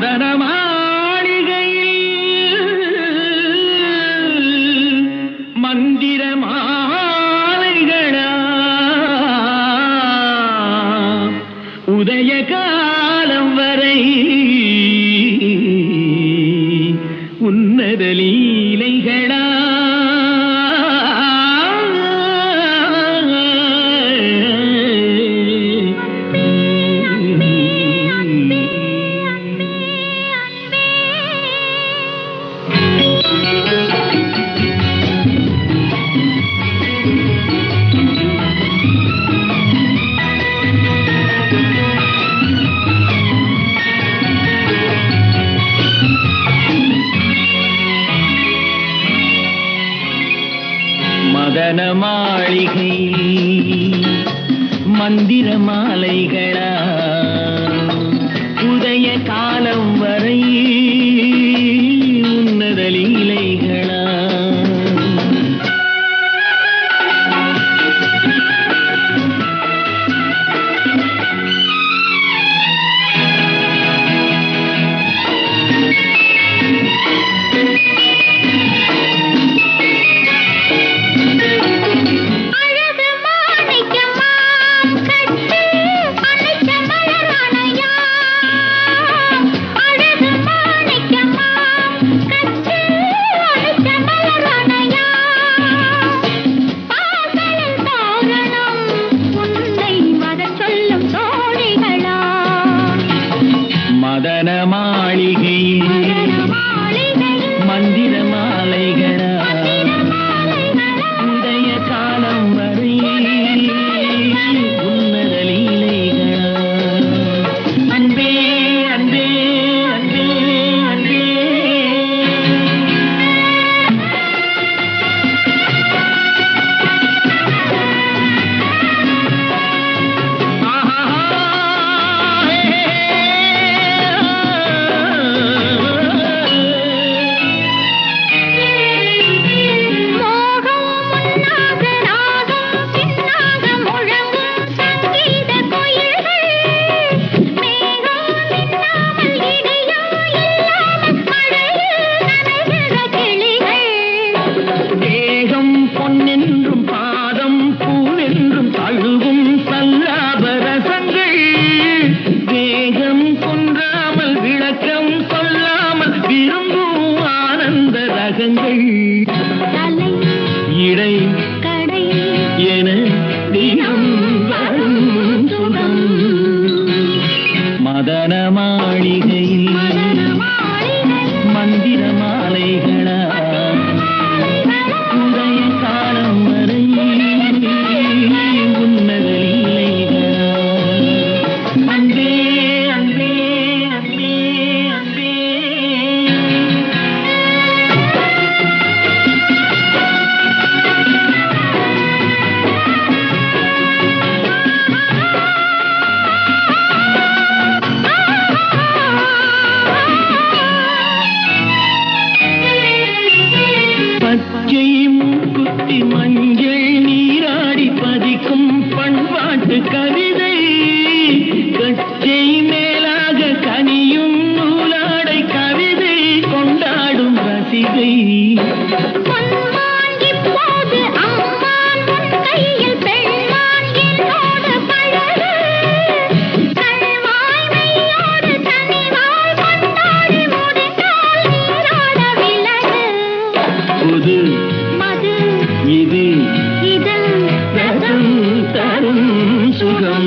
மதன மாளிகையில் மந்திர மாலைகளா உதய காலம் வரை உன்னத லீலைகளா மதன மாளிகை மந்திர மாலைகளா உதய காலம் வரை உன்னத லீலைகளா மதன மாளிகையில் மந்திர மாலைகளா உதய காலம் வரை உன்னத லீலைகளா அன்பே அன்பே அன்பே அன்பே பொன்னென்றும் பாதம் பூவென்றும் தழுவும் சல்லாபரசங்கள் வேகம் கொன்றாமல் விளக்கம் சொல்லாமல் விரும்பும் ஆனந்த ரகங்கள் இடை கடை என தினம் வரும் சுகம் மதன மாளிகையில் மந்திர மாலைகளா உதய காலம் வரை உன்னத லீலைகளா அன்பே அன்பே அன்பே அன்பே பச்சை மூக்குத்தி மஞ்சள் நீராடி பதிக்கும் பண்பாட்டு கவிதை கச்சை மேலாக கனியும் நூலாடை கவிதை கொண்டாடும் ரசிகை இது ரசம் தரும் சுகம்